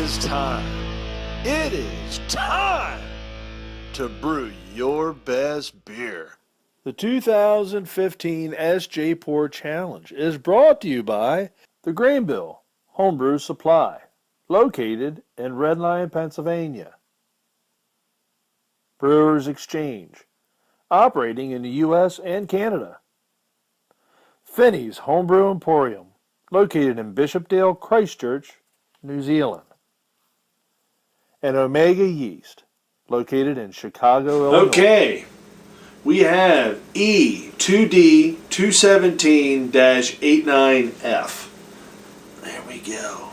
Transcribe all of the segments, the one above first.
is time. It is time to brew your best beer. The 2015 Sjporr Challenge is brought to you by the Greenville Homebrew Supply, located in Red Lion, Pennsylvania. Brewers Exchange, operating in the U.S. and Canada. Finney's Homebrew Emporium, located in Bishopdale, Christchurch, New Zealand. And Omega Yeast, located in Chicago, Illinois. Okay, we have E2D 217-89F. There we go.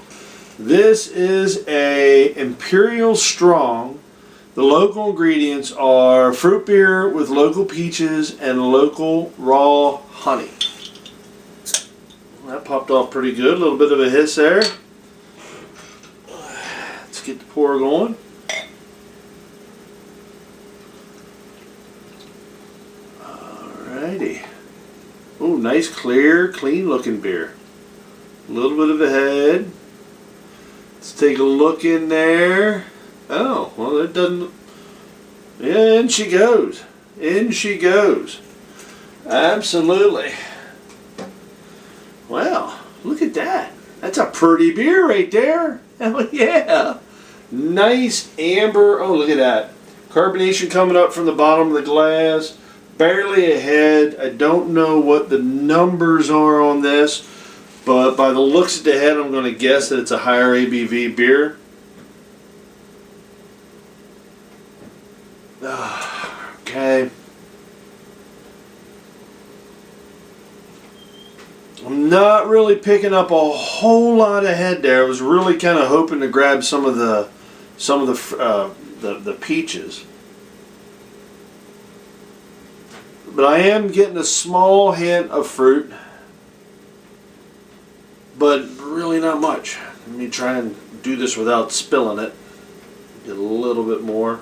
This is a Imperial Strong. The local ingredients are fruit beer with local peaches and local raw honey. That popped off pretty good. A little bit of a hiss there. Let's get the pour going. Alrighty. Oh, nice, clear, clean looking beer. A little bit of a head. Let's take a look in there. Oh, well, it doesn't. Yeah, in she goes. In she goes. Absolutely. Wow, look at that. That's a pretty beer right there. Oh, yeah. Nice amber. Oh, look at that. Carbonation coming up from the bottom of the glass. Barely a head. I don't know what the numbers are on this, but by the looks at the head, I'm going to guess that it's a higher ABV beer. Okay. I'm not really picking up a whole lot of head there. I was really kind of hoping to grab some of the peaches, but I am getting a small hint of fruit, but really not much. Let me try and do this without spilling it. Get a little bit more.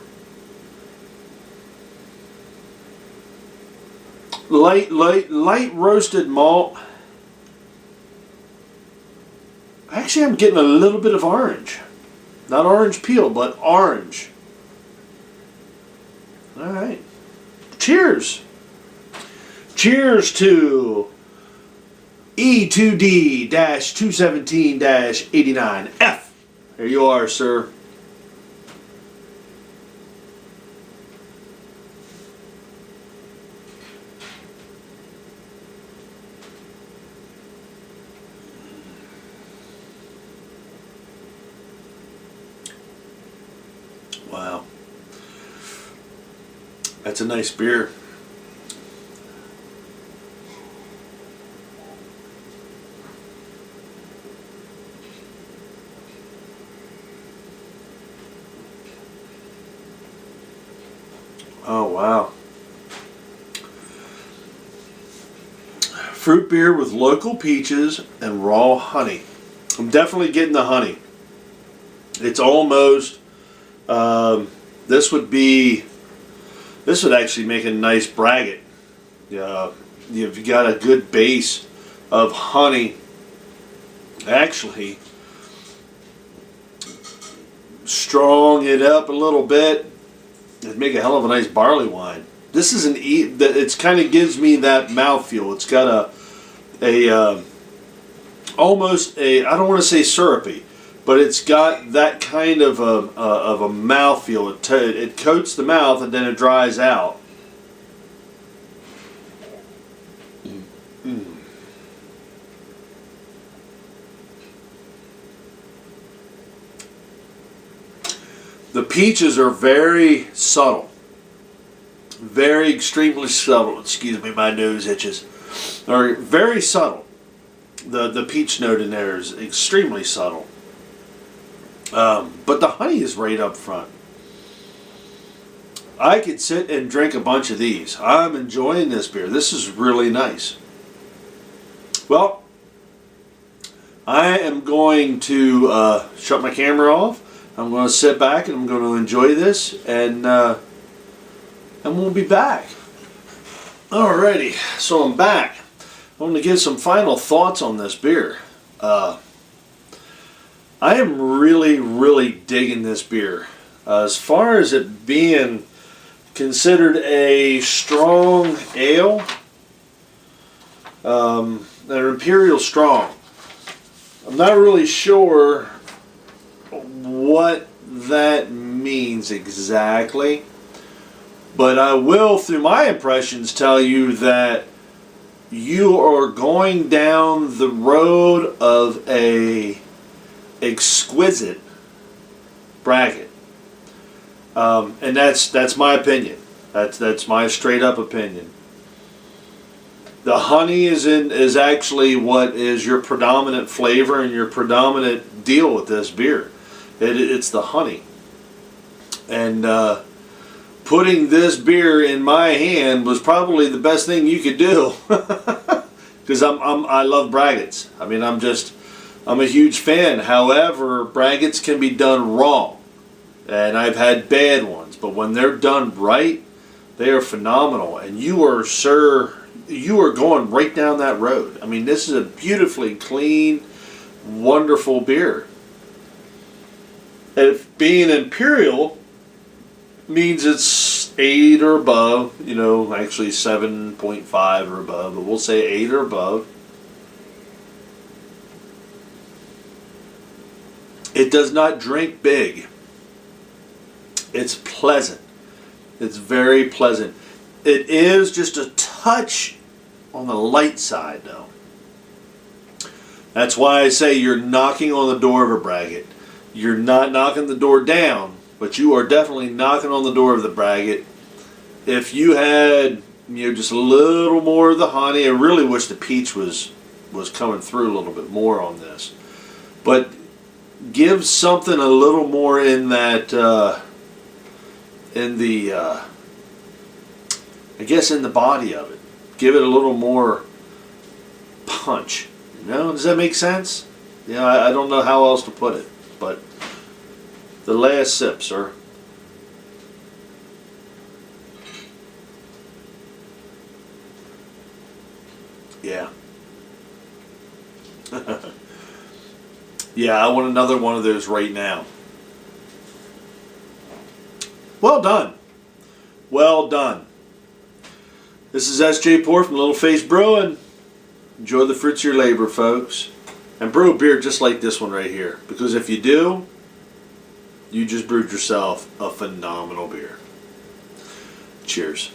Light roasted malt. Actually, I'm getting a little bit of orange. Not orange peel, but orange. All right. Cheers. Cheers to E2D 217-89F. There you are, sir. Wow. That's a nice beer. Oh, wow. Fruit beer with local peaches and raw honey. I'm definitely getting the honey. It's almost, this would actually make a nice braggot. You've got a good base of honey. Actually, strong it up a little bit. It'd make a hell of a nice barley wine. This is it's kind of gives me that mouthfeel. It's got almost a, I don't want to say syrupy, but it's got that kind of a mouthfeel. It coats the mouth and then it dries out. The peaches are very subtle. Very extremely subtle. Excuse me, my nose itches. They're very subtle. The peach note in there is extremely subtle. But the honey is right up front. I could sit and drink a bunch of these. I'm enjoying this beer. This is really nice. Well, I am going to shut my camera off. I'm going to sit back and I'm going to enjoy this, and we'll be back. Alrighty, so I'm back. I'm going to give some final thoughts on this beer. I am really digging this beer. As far as it being considered a strong ale, an imperial strong. I'm not really sure what that means exactly, but I will, through my impressions, tell you that you are going down the road of a exquisite braggot, and that's my opinion. That's my straight up opinion. The honey is actually what is your predominant flavor and your predominant deal with this beer. It's the honey, and putting this beer in my hand was probably the best thing you could do, because I love braggots. I mean, I'm a huge fan. However, braggots can be done wrong, and I've had bad ones. But when they're done right, they are phenomenal. And you are going right down that road. I mean, this is a beautifully clean, wonderful beer. If being imperial means it's 8 or above, you know, actually 7.5 or above, but we'll say 8 or above. It does not drink big. It's pleasant. It's very pleasant. It is just a touch on the light side, though. That's why I say you're knocking on the door of a braggot. You're not knocking the door down, but you are definitely knocking on the door of the braggot. If you had, you know, just a little more of the honey, I really wish the peach was coming through a little bit more on this. But give something a little more in that, I guess in the body of it. Give it a little more punch. You know, does that make sense? You know, I don't know how else to put it, but the last sip, sir. Yeah. Yeah, I want another one of those right now. Well done. Well done. This is Sjporr from Little Face Brewing. Enjoy the fruits of your labor, folks. And brew a beer just like this one right here. Because if you do, you just brewed yourself a phenomenal beer. Cheers.